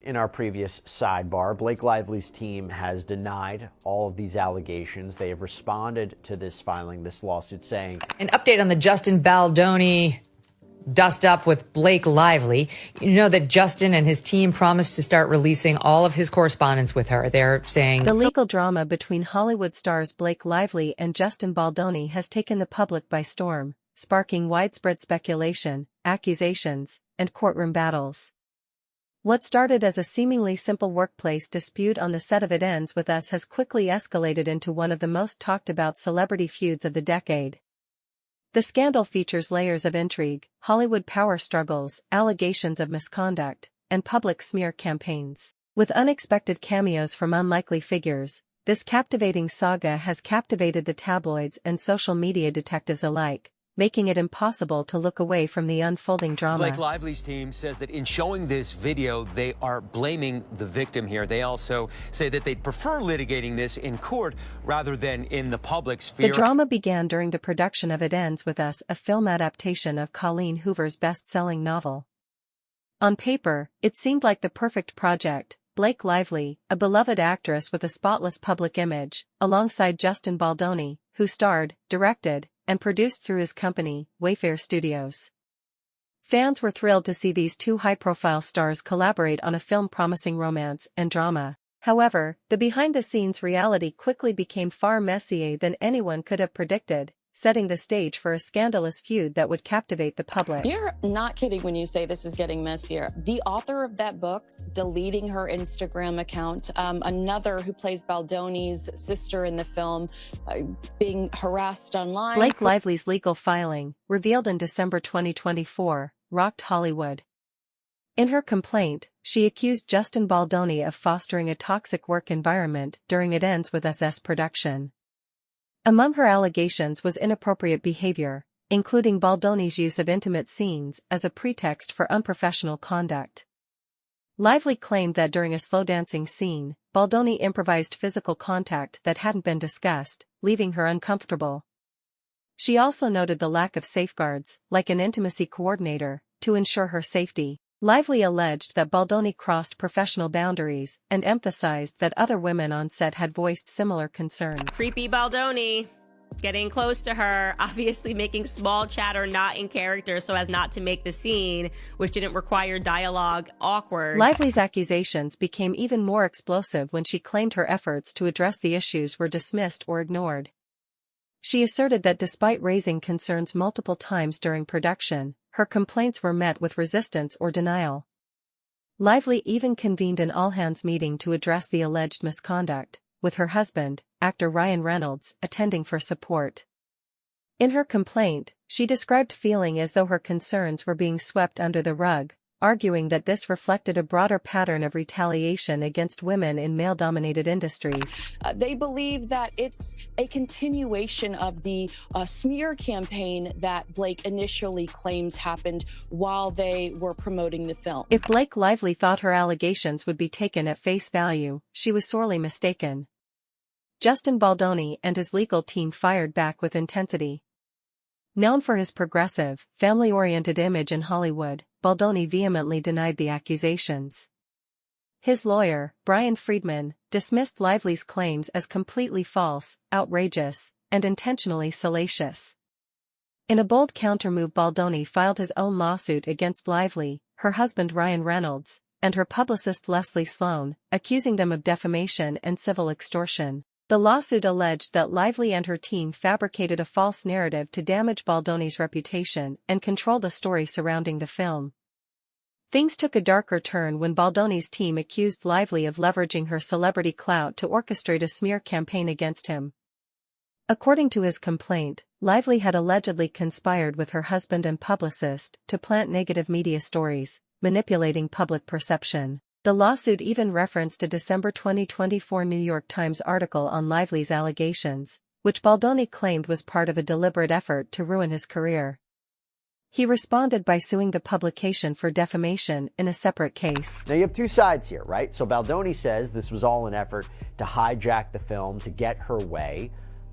In our previous sidebar, Blake Lively's team has denied all of these allegations. They have responded to this filing, this lawsuit, saying, An update on the Justin Baldoni dust up with Blake Lively. You know that Justin and his team promised to start releasing all of his correspondence with her. They're saying the legal drama between Hollywood stars Blake Lively and Justin Baldoni has taken the public by storm, sparking widespread speculation, accusations, and courtroom battles. What started as a seemingly simple workplace dispute on the set of It Ends With Us has quickly escalated into one of the most talked about celebrity feuds of the decade. The scandal features layers of intrigue, Hollywood power struggles, allegations of misconduct, and public smear campaigns. With unexpected cameos from unlikely figures, this captivating saga has captivated the tabloids and social media detectives alike, making it impossible to look away from the unfolding drama. Blake Lively's team says that in showing this video, they are blaming the victim here. They also say that they'd prefer litigating this in court rather than in the public sphere. The drama began during the production of It Ends With Us, a film adaptation of Colleen Hoover's best-selling novel. On paper, it seemed like the perfect project. Blake Lively, a beloved actress with a spotless public image, alongside Justin Baldoni, who starred, directed, and produced through his company, Wayfair Studios. Fans were thrilled to see these two high-profile stars collaborate on a film promising romance and drama. However, the behind-the-scenes reality quickly became far messier than anyone could have predicted, setting the stage for a scandalous feud that would captivate the public. You're not kidding when you say this is getting messier. The author of that book deleting her Instagram account, another who plays Baldoni's sister in the film, being harassed online. Blake Lively's legal filing, revealed in December 2024, rocked Hollywood. In her complaint, she accused Justin Baldoni of fostering a toxic work environment during It Ends With Us production. Among her allegations was inappropriate behavior, including Baldoni's use of intimate scenes as a pretext for unprofessional conduct. Lively claimed that during a slow-dancing scene, Baldoni improvised physical contact that hadn't been discussed, leaving her uncomfortable. She also noted the lack of safeguards, like an intimacy coordinator, to ensure her safety. Lively alleged that Baldoni crossed professional boundaries and emphasized that other women on set had voiced similar concerns. Creepy Baldoni, getting close to her, obviously making small chatter not in character so as not to make the scene, which didn't require dialogue, awkward. Lively's accusations became even more explosive when she claimed her efforts to address the issues were dismissed or ignored. She asserted that despite raising concerns multiple times during production, her complaints were met with resistance or denial. Lively even convened an all-hands meeting to address the alleged misconduct, with her husband, actor Ryan Reynolds, attending for support. In her complaint, she described feeling as though her concerns were being swept under the rug, arguing that this reflected a broader pattern of retaliation against women in male-dominated industries. They believe that it's a continuation of the smear campaign that Blake initially claims happened while they were promoting the film. If Blake Lively thought her allegations would be taken at face value, she was sorely mistaken. Justin Baldoni and his legal team fired back with intensity. Known for his progressive, family-oriented image in Hollywood, Baldoni vehemently denied the accusations. His lawyer, Brian Friedman, dismissed Lively's claims as completely false, outrageous, and intentionally salacious. In a bold countermove, Baldoni filed his own lawsuit against Lively, her husband Ryan Reynolds, and her publicist Leslie Sloan, accusing them of defamation and civil extortion. The lawsuit alleged that Lively and her team fabricated a false narrative to damage Baldoni's reputation and control the story surrounding the film. Things took a darker turn when Baldoni's team accused Lively of leveraging her celebrity clout to orchestrate a smear campaign against him. According to his complaint, Lively had allegedly conspired with her husband and publicist to plant negative media stories, manipulating public perception. The lawsuit even referenced a December 2024 New York Times article on Lively's allegations, which Baldoni claimed was part of a deliberate effort to ruin his career. He responded by suing the publication for defamation in a separate case. Now you have two sides here, right? So Baldoni says this was all an effort to hijack the film to get her way.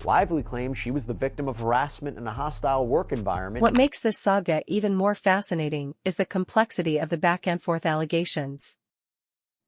Lively claims she was the victim of harassment in a hostile work environment. What makes this saga even more fascinating is the complexity of the back-and-forth allegations.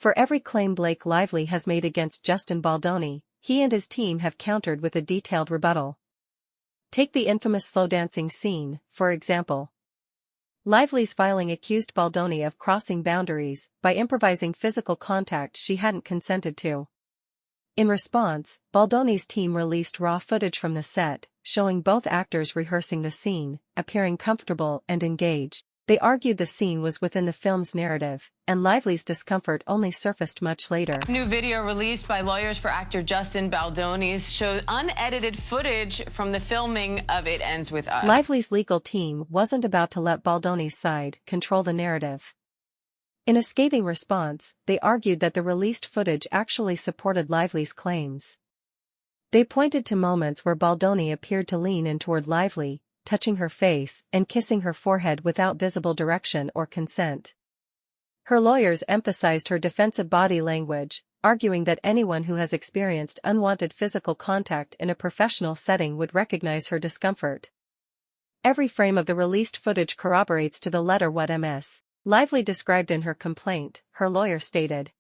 For every claim Blake Lively has made against Justin Baldoni, he and his team have countered with a detailed rebuttal. Take the infamous slow dancing scene, for example. Lively's filing accused Baldoni of crossing boundaries by improvising physical contact she hadn't consented to. In response, Baldoni's team released raw footage from the set, showing both actors rehearsing the scene, appearing comfortable and engaged. They argued the scene was within the film's narrative, and Lively's discomfort only surfaced much later. New video released by lawyers for actor Justin Baldoni showed unedited footage from the filming of It Ends With Us. Lively's legal team wasn't about to let Baldoni's side control the narrative. In a scathing response, they argued that the released footage actually supported Lively's claims. They pointed to moments where Baldoni appeared to lean in toward Lively, touching her face and kissing her forehead without visible direction or consent. Her lawyers emphasized her defensive body language, arguing that anyone who has experienced unwanted physical contact in a professional setting would recognize her discomfort. Every frame of the released footage corroborates to the letter what Ms. Lively described in her complaint, her lawyer stated.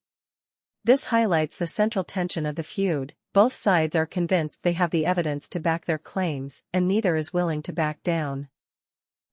This highlights the central tension of the feud. Both sides are convinced they have the evidence to back their claims, and neither is willing to back down.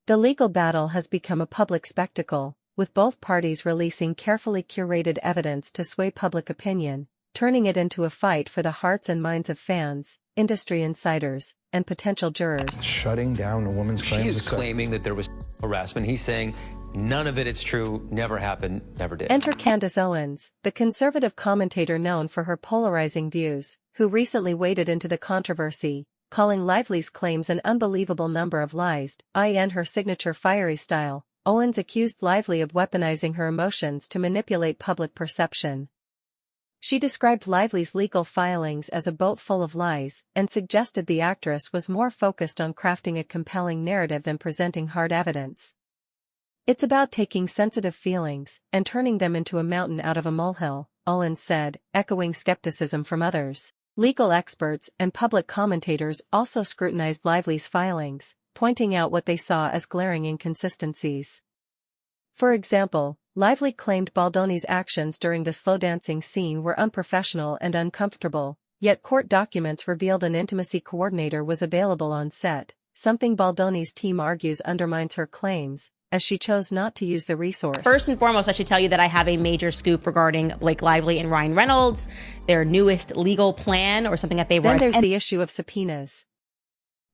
The legal battle has become a public spectacle, with both parties releasing carefully curated evidence to sway public opinion, turning it into a fight for the hearts and minds of fans, industry insiders, and potential jurors. Shutting down a woman's claims. She is claiming that there was harassment. He's saying none of it is true, never happened, never did. Enter Candace Owens, the conservative commentator known for her polarizing views, who recently waded into the controversy, calling Lively's claims an unbelievable number of lies. In her signature fiery style, Owens accused Lively of weaponizing her emotions to manipulate public perception. She described Lively's legal filings as a boat full of lies, and suggested the actress was more focused on crafting a compelling narrative than presenting hard evidence. It's about taking sensitive feelings and turning them into a mountain out of a molehill, Owens said, echoing skepticism from others. Legal experts and public commentators also scrutinized Lively's filings, pointing out what they saw as glaring inconsistencies. For example, Lively claimed Baldoni's actions during the slow dancing scene were unprofessional and uncomfortable, yet court documents revealed an intimacy coordinator was available on set, something Baldoni's team argues undermines her claims, as she chose not to use the resource. First and foremost, I should tell you that I have a major scoop regarding Blake Lively and Ryan Reynolds, their newest legal plan, or something that they were. Then there's the issue of subpoenas.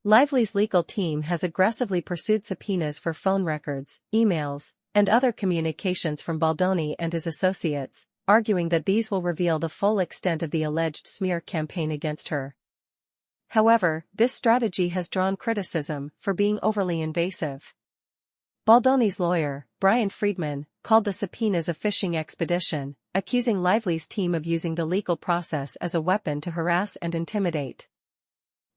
Lively's legal team has aggressively pursued subpoenas for phone records, emails, and other communications from Baldoni and his associates, arguing that these will reveal the full extent of the alleged smear campaign against her. However, this strategy has drawn criticism for being overly invasive. Baldoni's lawyer, Brian Friedman, called the subpoenas a fishing expedition, accusing Lively's team of using the legal process as a weapon to harass and intimidate.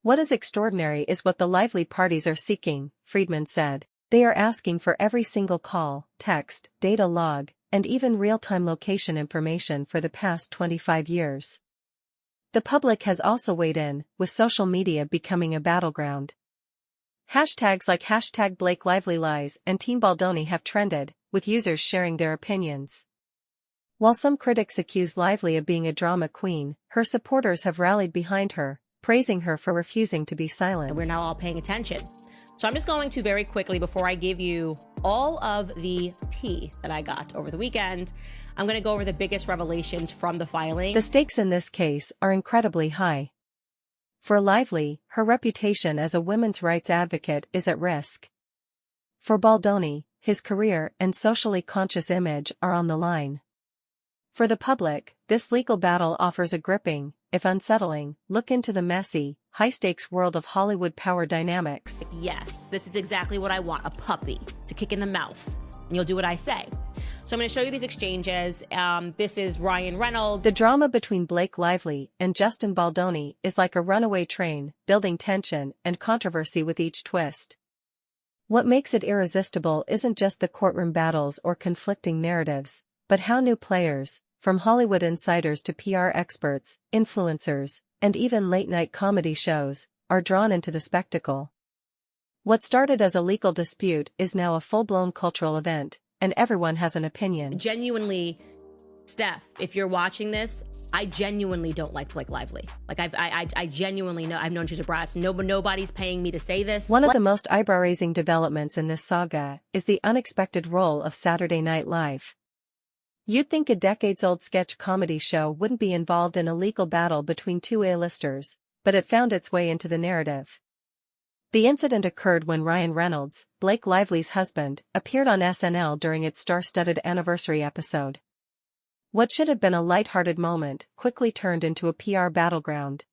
What is extraordinary is what the Lively parties are seeking, Friedman said. They are asking for every single call, text, data log, and even real-time location information for the past 25 years. The public has also weighed in, with social media becoming a battleground. Hashtags like #BlakeLivelyLies and Team Baldoni have trended, with users sharing their opinions. While some critics accuse Lively of being a drama queen, her supporters have rallied behind her, praising her for refusing to be silenced. We're now all paying attention. So I'm just going to very quickly, before I give you all of the tea that I got over the weekend, I'm going to go over the biggest revelations from the filing. The stakes in this case are incredibly high. For Lively, her reputation as a women's rights advocate is at risk. For Baldoni, his career and socially conscious image are on the line. For the public, this legal battle offers a gripping, if unsettling, look into the messy, high-stakes world of Hollywood power dynamics. Yes, this is exactly what I want, a puppy to kick in the mouth, and you'll do what I say. So I'm going to show you these exchanges. This is Ryan Reynolds. The drama between Blake Lively and Justin Baldoni is like a runaway train, building tension and controversy with each twist. What makes it irresistible isn't just the courtroom battles or conflicting narratives, but how new players, from Hollywood insiders to PR experts, influencers, and even late-night comedy shows, are drawn into the spectacle. What started as a legal dispute is now a full-blown cultural event, and everyone has an opinion. Genuinely Steph, if you're watching this, I genuinely don't like Blake Lively. Like I genuinely know, I've known she's a brat. Nobody's paying me to say this. One of the most eyebrow-raising developments in this saga is the unexpected role of Saturday Night Live. You'd think a decades-old sketch comedy show wouldn't be involved in a legal battle between two A-listers, but it found its way into the narrative. The incident occurred when Ryan Reynolds, Blake Lively's husband, appeared on SNL during its star-studded anniversary episode. What should have been a light-hearted moment quickly turned into a PR battleground.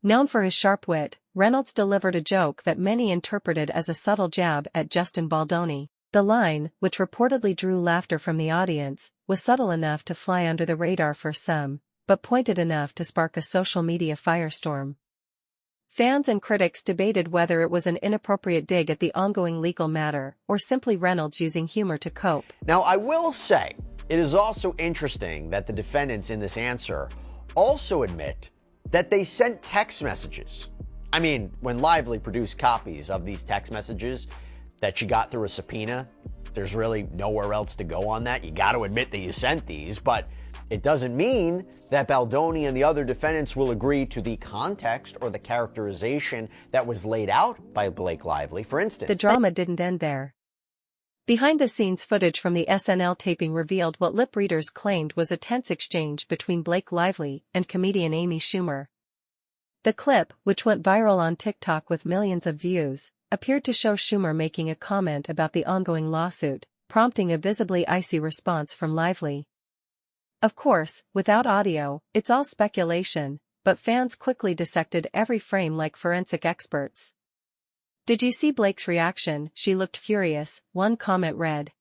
Known for his sharp wit, Reynolds delivered a joke that many interpreted as a subtle jab at Justin Baldoni. The line, which reportedly drew laughter from the audience, was subtle enough to fly under the radar for some, but pointed enough to spark a social media firestorm. Fans and critics debated whether it was an inappropriate dig at the ongoing legal matter or simply Reynolds using humor to cope. Now, I will say, it is also interesting that the defendants in this answer also admit that they sent text messages. I mean, when Lively produced copies of these text messages that she got through a subpoena, there's really nowhere else to go on that. You got to admit that you sent these, but it doesn't mean that Baldoni and the other defendants will agree to the context or the characterization that was laid out by Blake Lively. For instance, the drama didn't end there. Behind-the-scenes footage from the SNL taping revealed what lip readers claimed was a tense exchange between Blake Lively and comedian Amy Schumer. The clip, which went viral on TikTok with millions of views, appeared to show Schumer making a comment about the ongoing lawsuit, prompting a visibly icy response from Lively. Of course, without audio, it's all speculation, but fans quickly dissected every frame like forensic experts. "Did you see Blake's reaction? She looked furious," one comment read.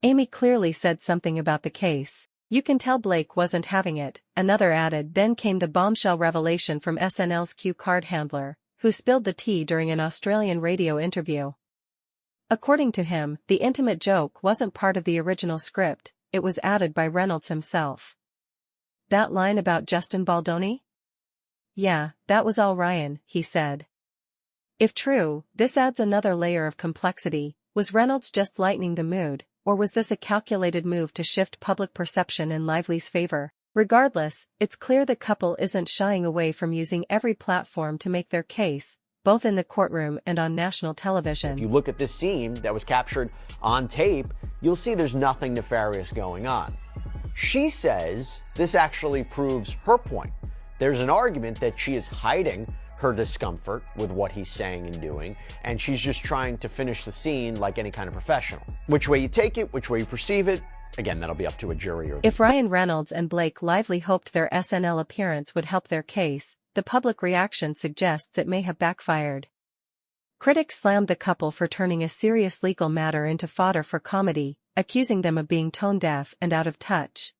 "Amy clearly said something about the case. You can tell Blake wasn't having it," another added. Then came the bombshell revelation from SNL's cue card handler, who spilled the tea during an Australian radio interview. According to him, the intimate joke wasn't part of the original script, it was added by Reynolds himself. "That line about Justin Baldoni? Yeah, that was all Ryan," he said. If true, this adds another layer of complexity. Was Reynolds just lightening the mood, or was this a calculated move to shift public perception in Lively's favor? Regardless, it's clear the couple isn't shying away from using every platform to make their case, both in the courtroom and on national television. If you look at this scene that was captured on tape, you'll see there's nothing nefarious going on. She says this actually proves her point. There's an argument that she is hiding her discomfort with what he's saying and doing, and she's just trying to finish the scene like any kind of professional. Which way you take it, which way you perceive it, again, that'll be up to a jury. If Ryan Reynolds and Blake Lively hoped their SNL appearance would help their case, the public reaction suggests it may have backfired. Critics slammed the couple for turning a serious legal matter into fodder for comedy, accusing them of being tone-deaf and out of touch.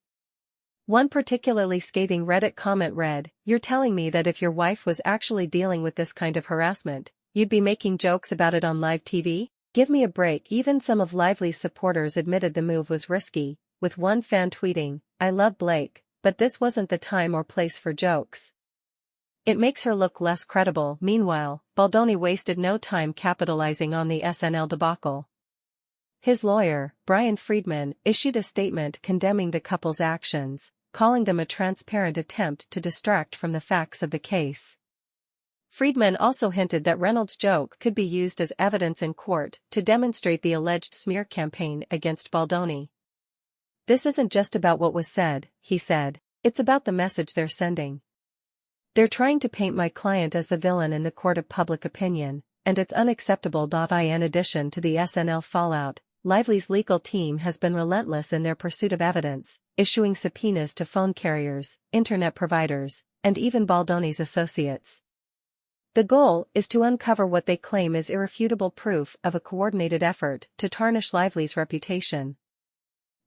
One particularly scathing Reddit comment read, "You're telling me that if your wife was actually dealing with this kind of harassment, you'd be making jokes about it on live TV? Give me a break." Even some of Lively's supporters admitted the move was risky, with one fan tweeting, "I love Blake, but this wasn't the time or place for jokes." It makes her look less credible. Meanwhile, Baldoni wasted no time capitalizing on the SNL debacle. His lawyer, Brian Friedman, issued a statement condemning the couple's actions, calling them a transparent attempt to distract from the facts of the case. Friedman also hinted that Reynolds' joke could be used as evidence in court to demonstrate the alleged smear campaign against Baldoni. "This isn't just about what was said," he said, "it's about the message they're sending. They're trying to paint my client as the villain in the court of public opinion, and it's unacceptable." In addition to the SNL fallout, Lively's legal team has been relentless in their pursuit of evidence, issuing subpoenas to phone carriers, internet providers, and even Baldoni's associates. The goal is to uncover what they claim is irrefutable proof of a coordinated effort to tarnish Lively's reputation.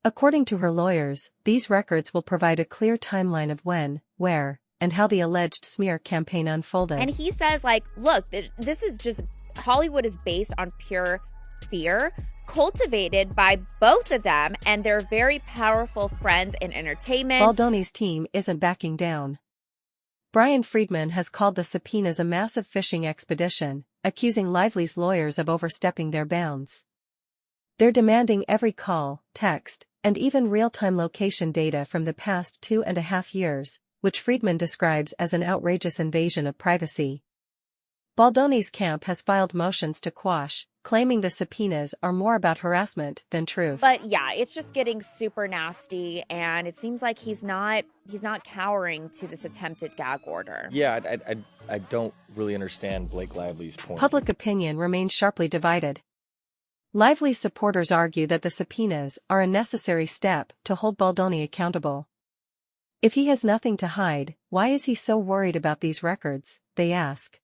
According to her lawyers, these records will provide a clear timeline of when, where, and how the alleged smear campaign unfolded. And he says, look, this is just, Hollywood is based on pure fear, cultivated by both of them and their very powerful friends in entertainment. Baldoni's team isn't backing down. Brian Friedman has called the subpoenas a massive fishing expedition, accusing Lively's lawyers of overstepping their bounds. They're demanding every call, text, and even real-time location data from the past 2.5 years, which Friedman describes as an outrageous invasion of privacy. Baldoni's camp has filed motions to quash, claiming the subpoenas are more about harassment than truth. But yeah, it's just getting super nasty, and it seems like he's not cowering to this attempted gag order. Yeah, I don't really understand Blake Lively's point. Public opinion remains sharply divided. Lively's supporters argue that the subpoenas are a necessary step to hold Baldoni accountable. If he has nothing to hide, why is he so worried about these records, they ask.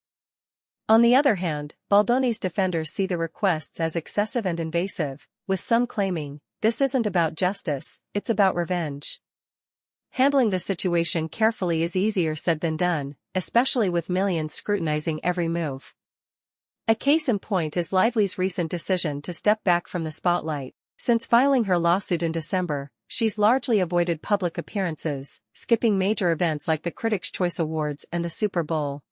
On the other hand, Baldoni's defenders see the requests as excessive and invasive, with some claiming, this isn't about justice, it's about revenge. Handling the situation carefully is easier said than done, especially with millions scrutinizing every move. A case in point is Lively's recent decision to step back from the spotlight. Since filing her lawsuit in December, she's largely avoided public appearances, skipping major events like the Critics' Choice Awards and the Super Bowl.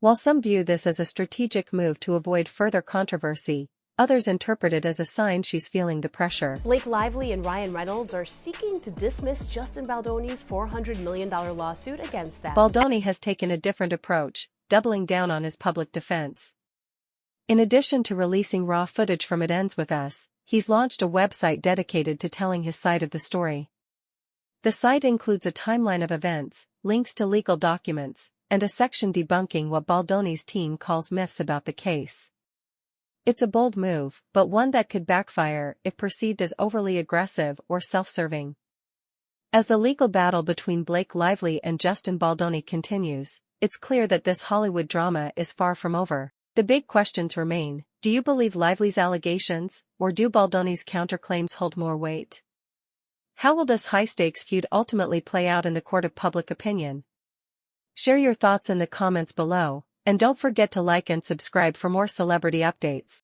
While some view this as a strategic move to avoid further controversy, others interpret it as a sign she's feeling the pressure. Blake Lively and Ryan Reynolds are seeking to dismiss Justin Baldoni's $400 million lawsuit against them. Baldoni has taken a different approach, doubling down on his public defense. In addition to releasing raw footage from It Ends With Us, he's launched a website dedicated to telling his side of the story. The site includes a timeline of events, links to legal documents, and a section debunking what Baldoni's team calls myths about the case. It's a bold move, but one that could backfire if perceived as overly aggressive or self-serving. As the legal battle between Blake Lively and Justin Baldoni continues, it's clear that this Hollywood drama is far from over. The big questions remain: do you believe Lively's allegations, or do Baldoni's counterclaims hold more weight? How will this high-stakes feud ultimately play out in the court of public opinion? Share your thoughts in the comments below, and don't forget to like and subscribe for more celebrity updates.